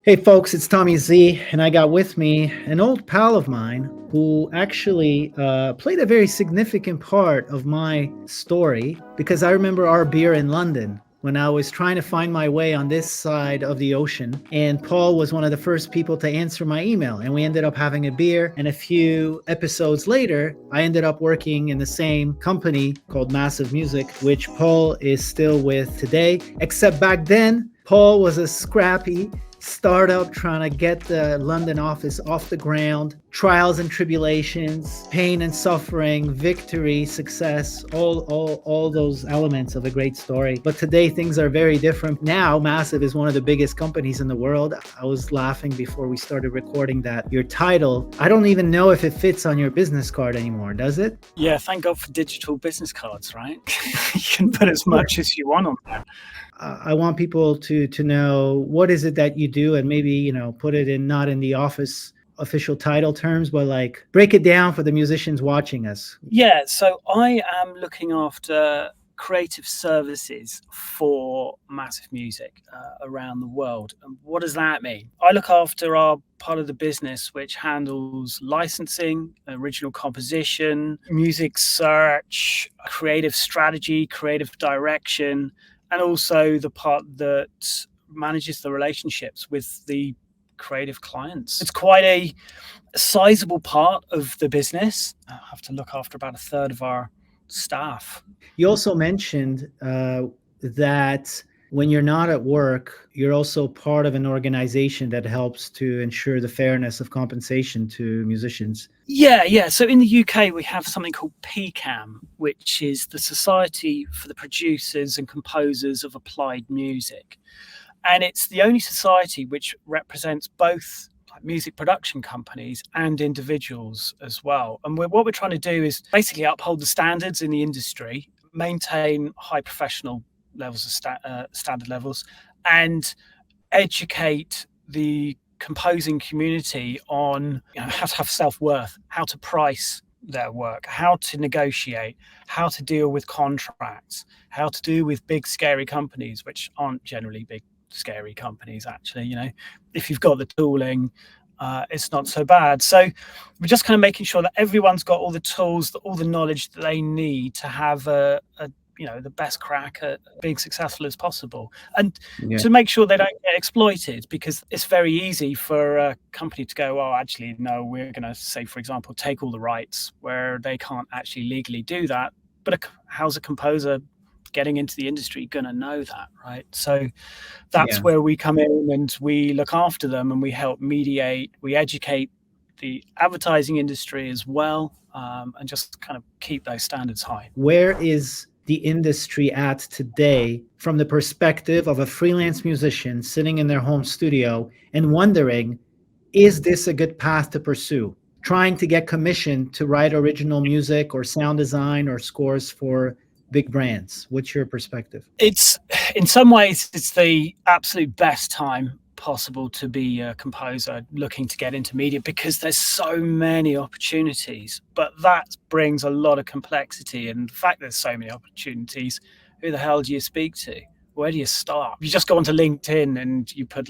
Hey folks, it's Tommy Z, and I got with me an old pal of mine who actually played a very significant part of my story, because I remember our beer in London when I was trying to find my way on this side of the ocean, and Paul was one of the first people to answer my email, and we ended up having a beer, and a few episodes later, I ended up working in the same company called MassiveMusic, which Paul is still with today, except back then, Paul was a scrappy startup trying to get the London office off the ground, trials and tribulations, pain and suffering, victory, success, all those elements of a great story. But today things are very different. Now Massive is one of the biggest companies in the world. I was laughing before we started recording that your title, I don't even know if it fits on your business card anymore, does it? Yeah, thank God for digital business cards, right? You can put as much as you want on there. I want people to know, what is it that you do, and maybe, put it in, not in the office official title terms, but like break it down for the musicians watching us. Yeah, so I am looking after creative services for MassiveMusic around the world. And what does that mean? I look after our part of the business which handles licensing, original composition, music search, creative strategy, creative direction, and also the part that manages the relationships with the creative clients. It's quite a sizable part of the business. I have to look after about a third of our staff. You also mentioned that when you're not at work, you're also part of an organization that helps to ensure the fairness of compensation to musicians. Yeah. So in the UK, we have something called PCAM, which is the Society for the Producers and Composers of Applied Music. And it's the only society which represents both music production companies and individuals as well. And what we're trying to do is basically uphold the standards in the industry, maintain high professional levels of standard levels, and educate the composing community on how to have self-worth, how to price their work, how to negotiate, how to deal with contracts, how to deal with big scary companies, which aren't generally big scary companies. Actually, if you've got the tooling, it's not so bad. So we're just kind of making sure that everyone's got all the tools, all the knowledge that they need to have the best crack at being successful as possible, and to make sure they don't get exploited, because it's very easy for a company to go, oh, actually, no, we're going to say, for example, take all the rights, where they can't actually legally do that. But how's a composer getting into the industry going to know that, right? So that's where we come in, and we look after them, and we help mediate, we educate the advertising industry as well, and just kind of keep those standards high. Where is the industry at today from the perspective of a freelance musician sitting in their home studio and wondering, is this a good path to pursue? Trying to get commissioned to write original music or sound design or scores for big brands. What's your perspective? It's, in some ways, it's the absolute best time possible to be a composer looking to get into media, because there's so many opportunities, but that brings a lot of complexity. And the fact there's so many opportunities, who the hell do you speak to? Where do you start? You just go onto LinkedIn and you put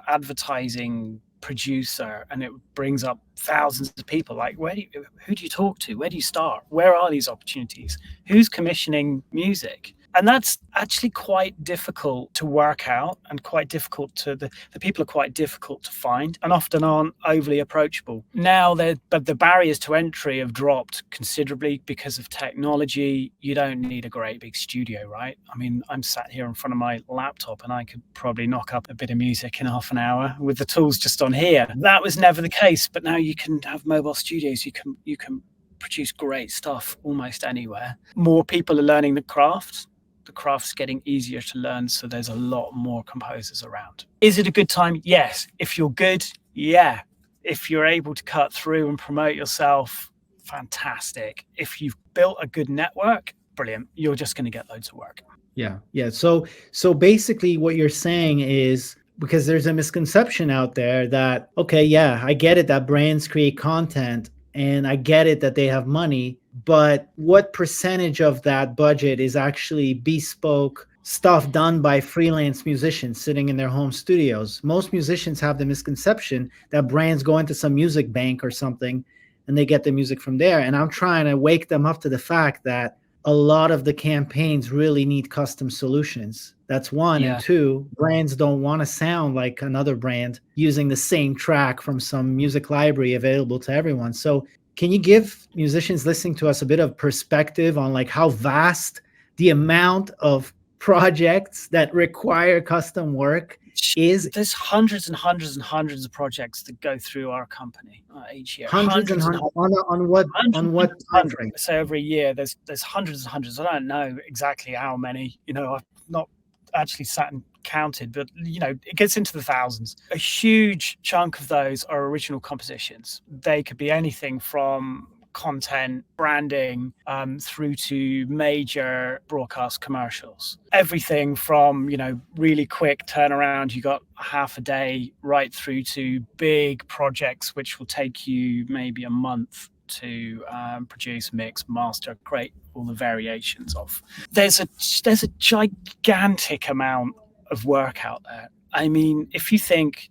advertising producer, and it brings up thousands of people. Like, who do you talk to? Where do you start? Where are these opportunities? Who's commissioning music? And that's actually quite difficult to work out, and quite difficult the people are quite difficult to find, and often aren't overly approachable. Now, but the barriers to entry have dropped considerably because of technology. You don't need a great big studio, right? I mean, I'm sat here in front of my laptop, and I could probably knock up a bit of music in half an hour with the tools just on here. That was never the case, but now you can have mobile studios. You can produce great stuff almost anywhere. More people are learning the craft. The craft's getting easier to learn, so there's a lot more composers around. Is it a good time? Yes. If you're good, yeah. If you're able to cut through and promote yourself, fantastic. If you've built a good network, brilliant. You're just going to get loads of work. Yeah. So basically what you're saying is, because there's a misconception out there that, okay, yeah, I get it that brands create content, and I get it that they have money, but what percentage of that budget is actually bespoke stuff done by freelance musicians sitting in their home studios. Most musicians have the misconception that brands go into some music bank or something and they get the music from there. And I'm trying to wake them up to the fact that a lot of the campaigns really need custom solutions. That's one. And Yeah. two, brands don't want to sound like another brand using the same track from some music library available to everyone. So can you give musicians listening to us a bit of perspective on like how vast the amount of projects that require custom work is? There's hundreds and hundreds and hundreds of projects that go through our company each year. Hundreds and hundreds on what time hundreds. frame? So every year there's hundreds and hundreds. I don't know exactly how many. I've not actually sat and counted, but it gets into the thousands. A huge chunk of those are original compositions. They could be anything from content, branding, through to major broadcast commercials. Everything from, really quick turnaround, you got half a day, right through to big projects, which will take you maybe a month to produce, mix, master, create all the variations of. There's a gigantic amount of work out there. I mean, if you think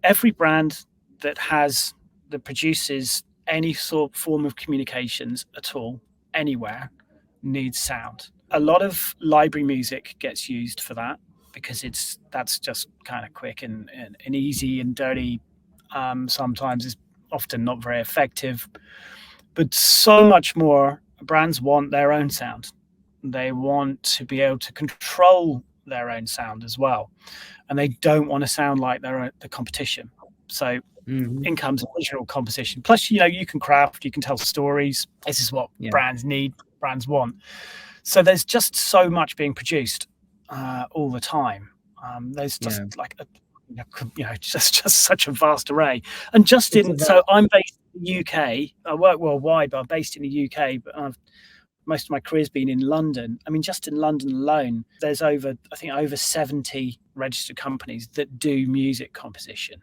every brand that produces any sort of form of communications at all, anywhere, needs sound. A lot of library music gets used for that because that's just kind of quick and easy and dirty. Sometimes it's often not very effective, but so much more. Brands want their own sound. They want to be able to control their own sound as well, and they don't want to sound like the competition. So in comes original composition. Plus, you can craft, you can tell stories. This is what brands need, brands want. So there's just so much being produced all the time. There's just just such a vast array. And so I'm based in the UK. I work worldwide, but I'm based in the UK. But most of my career's been in London. I mean, just in London alone, there's over 70 registered companies that do music composition.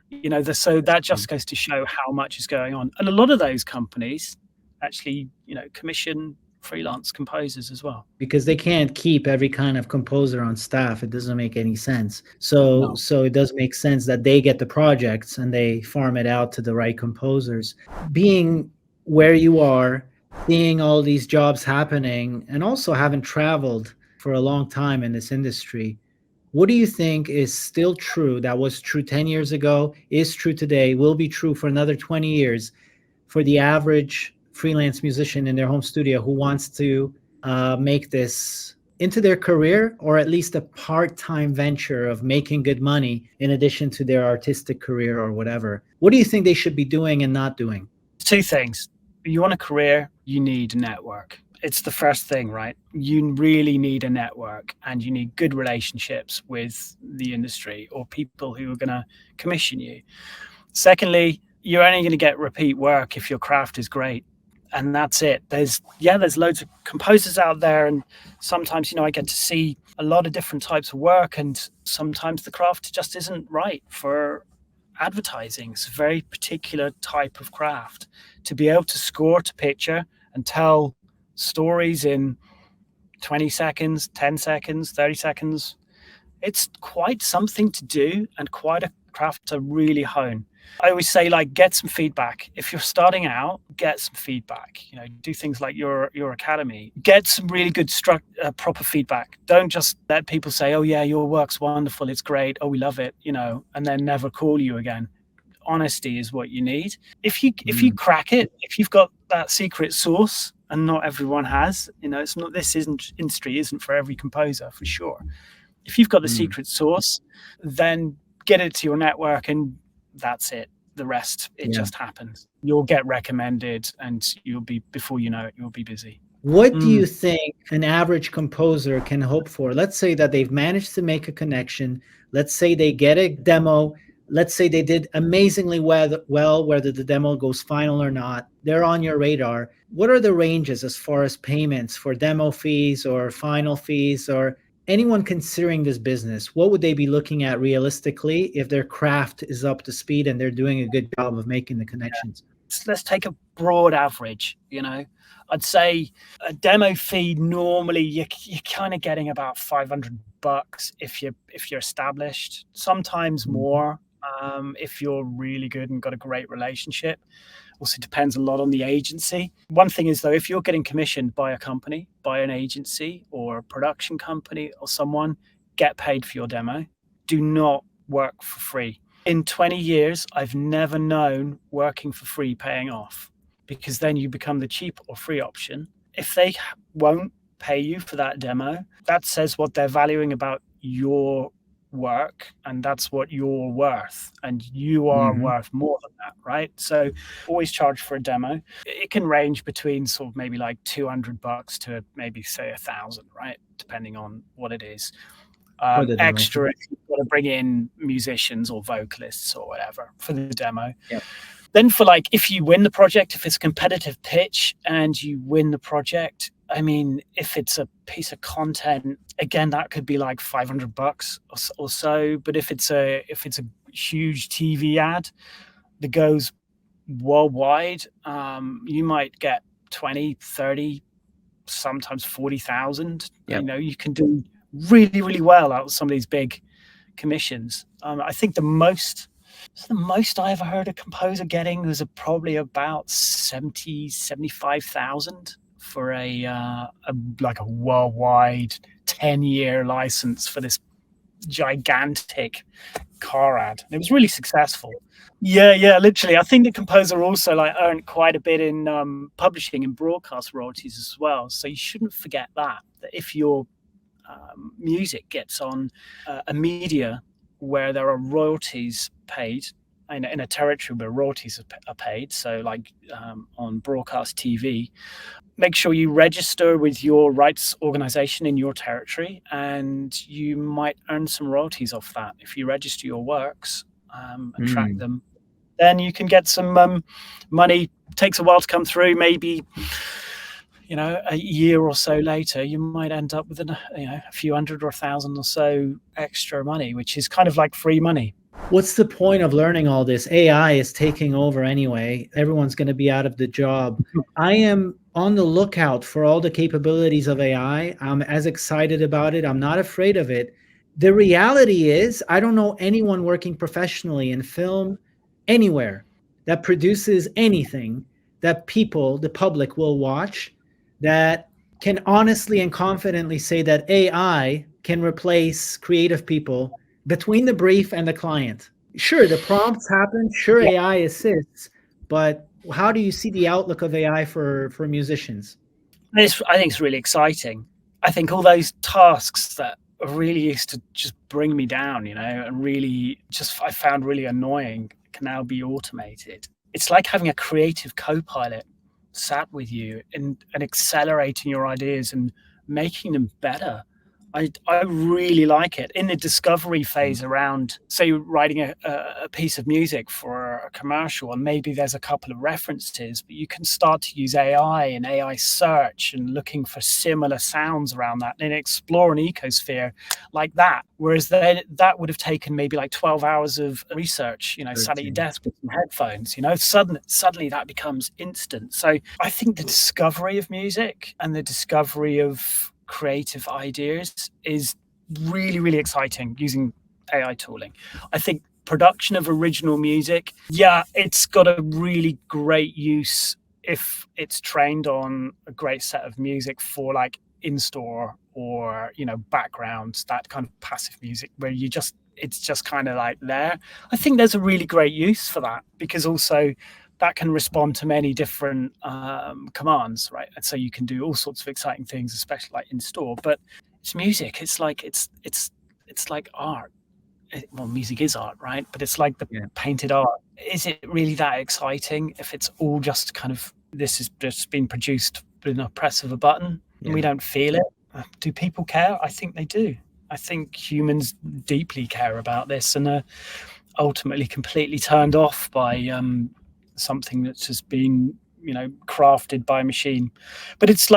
So that just goes to show how much is going on. And a lot of those companies actually, commission freelance composers as well. Because they can't keep every kind of composer on staff. It doesn't make any sense. So it does make sense that they get the projects and they farm it out to the right composers. Being where you are, seeing all these jobs happening, and also having traveled for a long time in this industry, what do you think is still true that was true 10 years ago, is true today, will be true for another 20 years for the average freelance musician in their home studio who wants to make this into their career, or at least a part-time venture of making good money in addition to their artistic career or whatever? What do you think they should be doing and not doing? Two things. You want a career, you need a network. It's the first thing, right? You really need a network, and you need good relationships with the industry or people who are going to commission you. Secondly, you're only going to get repeat work if your craft is great. And that's it. There's loads of composers out there, and sometimes, I get to see a lot of different types of work, and sometimes the craft just isn't right for advertising. It's a very particular type of craft. To be able to score to picture and tell stories in 20 seconds, 10 seconds, 30 seconds, it's quite something to do and quite a craft to really hone. I always say, get some feedback. If you're starting out, get some feedback. Do things like your academy. Get some really good proper feedback. Don't just let people say, "Oh yeah, your work's wonderful, it's great, oh we love it," and then never call you again. Honesty is what you need. If you crack it, if you've got that secret sauce, and not everyone has, it's not. Industry isn't for every composer, for sure. If you've got the secret sauce, then get it to your network, and that's it. The rest, it just happens. You'll get recommended, and before you know it, you'll be busy. What do you think an average composer can hope for? Let's say that they've managed to make a connection. Let's say they get a demo. Let's say they did amazingly well, whether the demo goes final or not. They're on your radar. What are the ranges as far as payments for demo fees or final fees, or anyone considering this business? What would they be looking at realistically if their craft is up to speed and they're doing a good job of making the connections? let's take a broad average. I'd say a demo fee normally you're kind of getting about $500 if you're established. Sometimes more if you're really good and got a great relationship. Also depends a lot on the agency. One thing is, though, if you're getting commissioned by a company, by an agency or a production company or someone, get paid for your demo. Do not work for free. In 20 years, I've never known working for free paying off, because then you become the cheap or free option. If they won't pay you for that demo, that says what they're valuing about your work, and that's what you're worth, and you are worth more than that, right? So always charge for a demo. It can range between sort of maybe like $200 to maybe say 1,000, right, depending on what it is. For the demo. Extra if you've got to bring in musicians or vocalists or whatever for the demo. Yep. Then for like, if you win the project, if it's a competitive pitch and you win the project, I mean, if it's a piece of content, again, that could be like $500 or so. But if it's a huge TV ad that goes worldwide, you might get 20, 30, sometimes 40,000. Yep. You can do really, really well out of some of these big commissions. I think the most I ever heard a composer getting was probably about 75,000 for a worldwide 10-year license for this gigantic car ad. And it was really successful. Yeah, literally. I think the composer also earned quite a bit in publishing and broadcast royalties as well. So you shouldn't forget that if your music gets on a media where there are royalties paid, in a territory where royalties are paid, so on broadcast TV, make sure you register with your rights organization in your territory, and you might earn some royalties off that. If you register your works and track them, then you can get some money. Takes a while to come through. Maybe a year or so later, you might end up with a few hundred or 1,000 or so extra money, which is kind of like free money. What's the point of learning all this? AI is taking over anyway. Everyone's going to be out of the job. I am on the lookout for all the capabilities of AI. I'm as excited about it. I'm not afraid of it. The reality is, I don't know anyone working professionally in film anywhere that produces anything that the public will watch, that can honestly and confidently say that AI can replace creative people between the brief and the client. Sure, the prompts happen. Sure, AI assists, but how do you see the outlook of AI for musicians? I think it's really exciting. I think all those tasks that really used to just bring me down, and really I found really annoying, can now be automated. It's like having a creative co-pilot sat with you and accelerating your ideas and making them better. I really like it. In the discovery phase around, say, writing a piece of music for a commercial, and maybe there's a couple of references, but you can start to use AI and AI search and looking for similar sounds around that and explore an ecosphere like that. Whereas that would have taken maybe like 12 hours of research, sat at your desk with some headphones, suddenly that becomes instant. So I think the discovery of music and the discovery of creative ideas is really, really exciting using AI tooling. I think production of original music, it's got a really great use if it's trained on a great set of music for like in-store or backgrounds, that kind of passive music where it's just kind of like there. I think there's a really great use for that, because also that can respond to many different commands, right? And so you can do all sorts of exciting things, especially like in store. But it's music. It's like art. Well, music is art, right? But it's like the painted art. Is it really that exciting if it's all just kind of, this is just been produced with a press of a button and we don't feel it? Do people care? I think they do. I think humans deeply care about this and are ultimately completely turned off by something that's just been crafted by a machine. But it's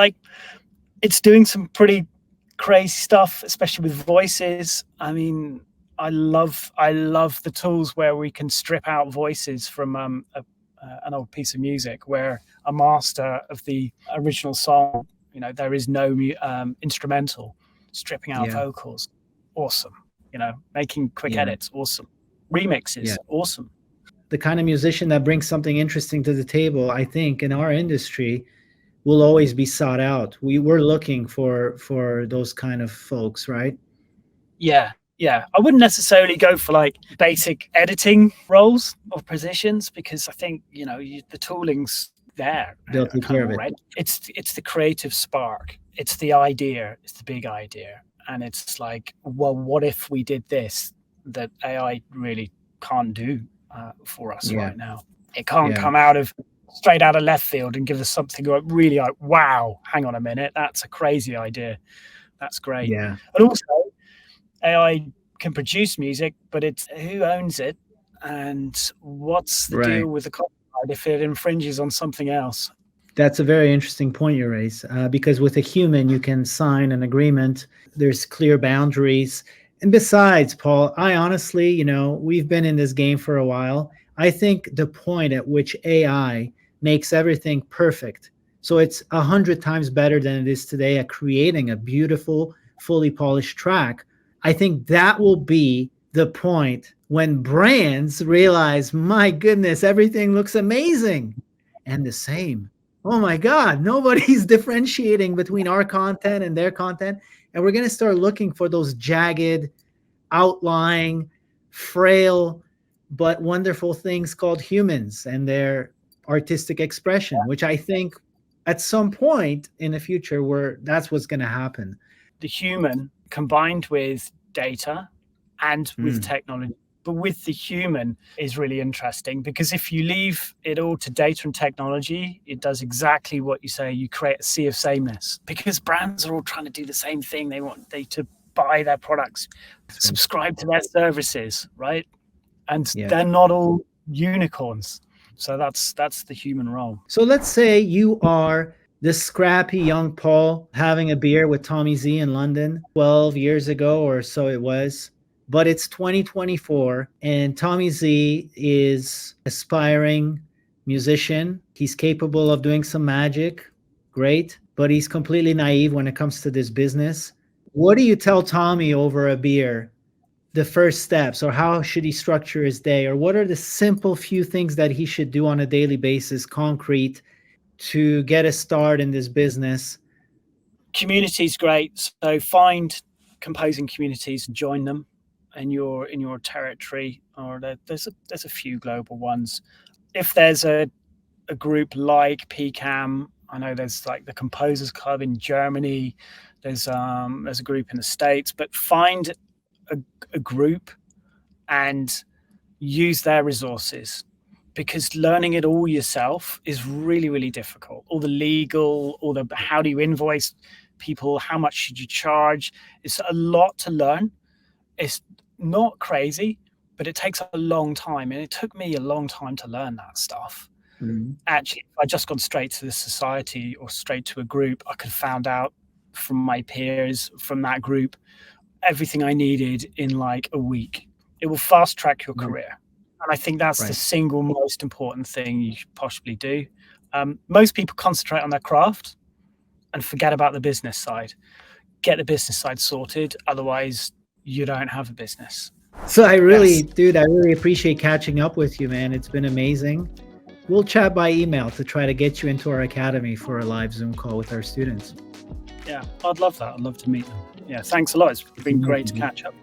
doing some pretty crazy stuff, especially with voices. I mean, I love the tools where we can strip out voices from an old piece of music where a master of the original song, there is no instrumental, stripping out Yeah. vocals, awesome. Making quick Yeah. edits, awesome. Remixes, Yeah. awesome. The kind of musician that brings something interesting to the table, I think, in our industry, will always be sought out. We're looking for those kind of folks, right? Yeah. I wouldn't necessarily go for like basic editing roles or positions because I think the tooling's there They'll take kind care of of it. already. It's the creative spark. It's the idea. It's the big idea, and it's like, well, what if we did this that AI really can't do for us Yeah. right now? It can't Yeah. come straight out of left field and give us something like really like, wow, hang on a minute, that's a crazy idea. That's great. Yeah. And also, AI can produce music, but it's who owns it and what's the Right. deal with the copyright if it infringes on something else? That's a very interesting point you raise, because with a human, you can sign an agreement. There's clear boundaries. And besides, Paul, I honestly, we've been in this game for a while. I think the point at which AI makes everything perfect, so it's 100 times better than it is today at creating a beautiful, fully polished track. I think that will be the point when brands realize, my goodness, everything looks amazing. And the same, oh my God, nobody's differentiating between our content and their content. And we're going to start looking for those jagged, outlying, frail, but wonderful things called humans and their artistic expression, which I think at some point in the future, that's what's going to happen. The human combined with data and with technology, but with the human is really interesting because if you leave it all to data and technology, it does exactly what you say. You create a sea of sameness because brands are all trying to do the same thing. They want to buy their products, subscribe to their services, right? And they're not all unicorns. So that's the human role. So let's say you are this scrappy young Paul having a beer with Tommy Z in London 12 years ago or so it was. But it's 2024 and Tommy Z is aspiring musician. He's capable of doing some magic. Great. But he's completely naive when it comes to this business. What do you tell Tommy over a beer? The first steps, or how should he structure his day, or what are the simple few things that he should do on a daily basis, concrete, to get a start in this business? Community is great. So find composing communities and join them in your territory, or there's a few global ones. If there's a group like PCAM, I know there's like the Composers Club in Germany. There's a group in the States, but find a group and use their resources because learning it all yourself is really, really difficult. All the legal, all the how do you invoice people, how much should you charge? It's a lot to learn. It's not crazy, but it takes a long time. And it took me a long time to learn that stuff. Mm-hmm. Actually, if I'd just gone straight to the society or straight to a group, I could have found out from my peers from that group everything I needed in like a week. It will fast track your career. And I think that's the single most important thing you should possibly do. Most people concentrate on their craft and forget about the business side. Get the business side sorted. Otherwise, you don't have a business. So I really appreciate catching up with you, man. It's been amazing. We'll chat by email to try to get you into our academy for a live Zoom call with our students. Yeah, I'd love that. I'd love to meet them. Yeah, thanks a lot. It's been great to catch up.